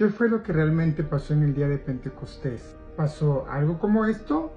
¿Qué fue lo que realmente pasó en el día de Pentecostés? ¿Pasó algo como esto?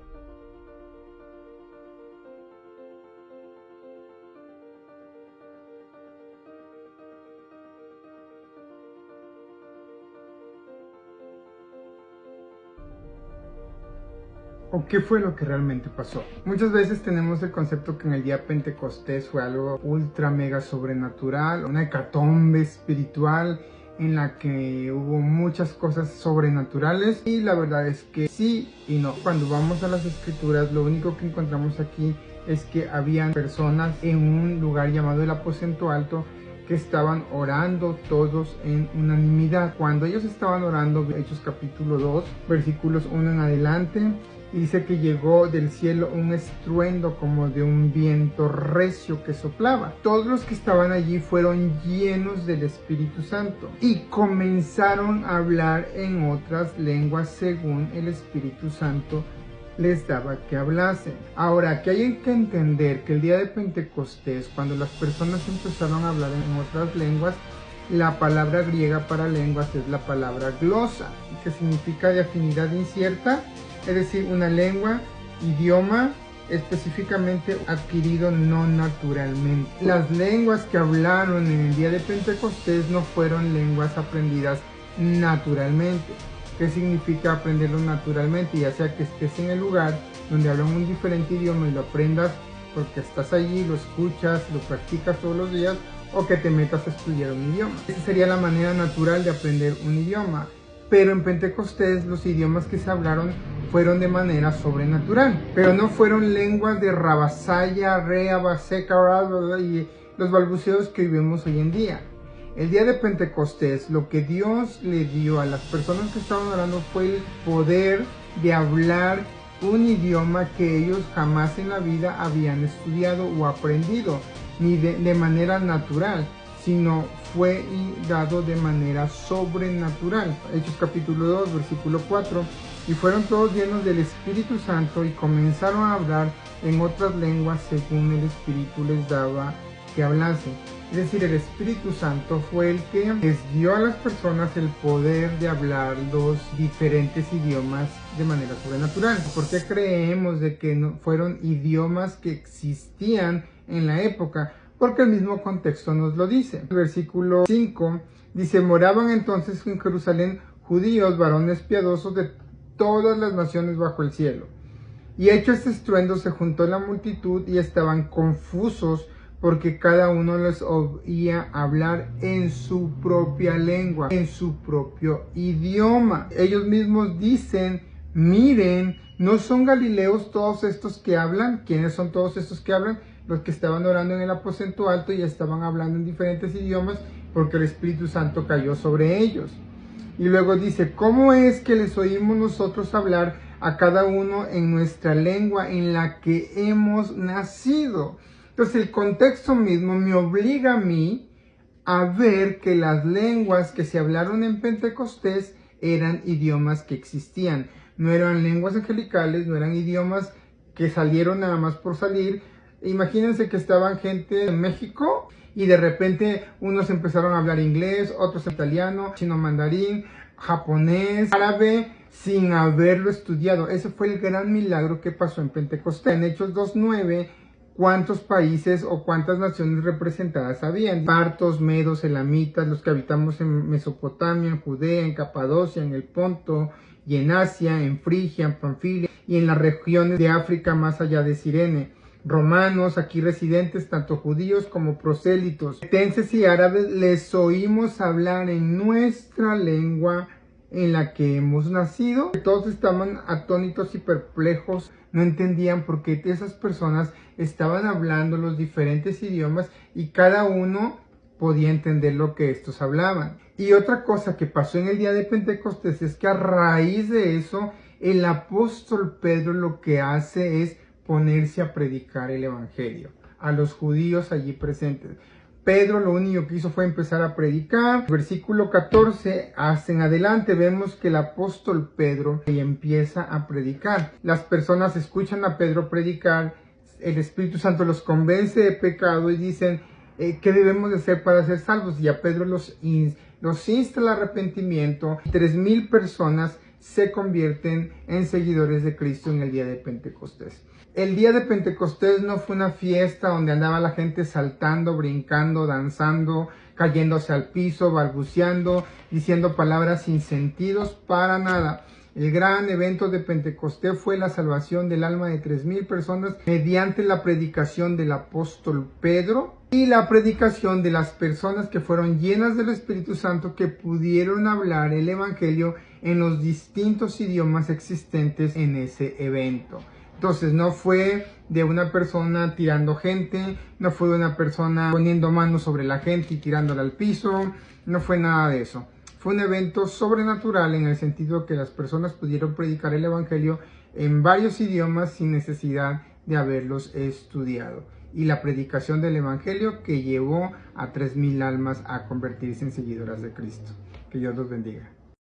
¿O qué fue lo que realmente pasó? Muchas veces tenemos el concepto que en el día de Pentecostés fue algo ultra mega sobrenatural, una hecatombe espiritual en la que hubo muchas cosas sobrenaturales, y la verdad es que sí y no. Cuando vamos a las escrituras, lo único que encontramos aquí es que habían personas en un lugar llamado el aposento alto que estaban orando todos en unanimidad. Cuando ellos estaban orando, Hechos capítulo 2 versículos 1 en adelante, dice que llegó del cielo un estruendo como de un viento recio que soplaba. Todos los que estaban allí fueron llenos del Espíritu Santo y comenzaron a hablar en otras lenguas según el Espíritu Santo les daba que hablasen. Ahora, aquí hay que entender que el día de Pentecostés, cuando las personas empezaron a hablar en otras lenguas, la palabra griega para lenguas es la palabra glosa, que significa de afinidad incierta, es decir, una lengua, idioma específicamente adquirido no naturalmente. Las lenguas que hablaron en el día de Pentecostés no fueron lenguas aprendidas naturalmente. ¿Qué significa aprenderlo naturalmente? Ya sea que estés en el lugar donde hablan un diferente idioma y lo aprendas porque estás allí, lo escuchas, lo practicas todos los días, o que te metas a estudiar un idioma. Esa sería la manera natural de aprender un idioma. Pero en Pentecostés los idiomas que se hablaron fueron de manera sobrenatural. Pero no fueron lenguas de rabasaya, rea, baseca y los balbuceos que vivimos hoy en día. El día de Pentecostés, lo que Dios le dio a las personas que estaban orando fue el poder de hablar un idioma que ellos jamás en la vida habían estudiado o aprendido, ni de manera natural, sino fue dado de manera sobrenatural. Hechos capítulo 2, versículo 4. Y fueron todos llenos del Espíritu Santo y comenzaron a hablar en otras lenguas según el Espíritu les daba que hablasen. Es decir, el Espíritu Santo fue el que les dio a las personas el poder de hablar los diferentes idiomas de manera sobrenatural. ¿Por qué creemos de que no fueron idiomas que existían en la época? Porque el mismo contexto nos lo dice. El versículo 5 dice: moraban entonces en Jerusalén judíos, varones piadosos de todas las naciones bajo el cielo. Y hecho este estruendo, se juntó la multitud y estaban confusos, porque cada uno les oía hablar en su propia lengua, en su propio idioma. Ellos mismos dicen: miren, ¿no son galileos todos estos que hablan? ¿Quiénes son todos estos que hablan? Los que estaban orando en el aposento alto y estaban hablando en diferentes idiomas, porque el Espíritu Santo cayó sobre ellos. Y luego dice: ¿cómo es que les oímos nosotros hablar a cada uno en nuestra lengua en la que hemos nacido? Entonces el contexto mismo me obliga a mí a ver que las lenguas que se hablaron en Pentecostés eran idiomas que existían. No eran lenguas angelicales, no eran idiomas que salieron nada más por salir. Imagínense que estaban gente en México y de repente unos empezaron a hablar inglés, otros italiano, chino mandarín, japonés, árabe, sin haberlo estudiado. Ese fue el gran milagro que pasó en Pentecostés. En Hechos 2:9, ¿cuántos países o cuántas naciones representadas habían? Partos, medos, elamitas, los que habitamos en Mesopotamia, en Judea, en Capadocia, en el Ponto y en Asia, en Frigia, en Panfilia y en las regiones de África más allá de Cirene. Romanos, aquí residentes, tanto judíos como prosélitos, cretenses y árabes, les oímos hablar en nuestra lengua en la que hemos nacido. Todos estaban atónitos y perplejos, no entendían por qué esas personas estaban hablando los diferentes idiomas y cada uno podía entender lo que estos hablaban. Y otra cosa que pasó en el día de Pentecostés es que a raíz de eso, el apóstol Pedro lo que hace es ponerse a predicar el evangelio a los judíos allí presentes. Pedro lo único que hizo fue empezar a predicar. Versículo 14 hasta en adelante vemos que el apóstol Pedro empieza a predicar. Las personas escuchan a Pedro predicar, el Espíritu Santo los convence de pecado y dicen: ¿qué debemos de hacer para ser salvos? Y a Pedro los insta al arrepentimiento. 3,000 personas se convierten en seguidores de Cristo en el día de Pentecostés. El día de Pentecostés no fue una fiesta donde andaba la gente saltando, brincando, danzando, cayéndose al piso, balbuceando, diciendo palabras sin sentidos, para nada. El gran evento de Pentecostés fue la salvación del alma de 3,000 personas mediante la predicación del apóstol Pedro y la predicación de las personas que fueron llenas del Espíritu Santo, que pudieron hablar el evangelio en los distintos idiomas existentes en ese evento. Entonces no fue de una persona tirando gente, no fue de una persona poniendo manos sobre la gente y tirándola al piso, no fue nada de eso. Fue un evento sobrenatural en el sentido que las personas pudieron predicar el evangelio en varios idiomas sin necesidad de haberlos estudiado. Y la predicación del evangelio que llevó a 3,000 almas a convertirse en seguidoras de Cristo. Que Dios los bendiga.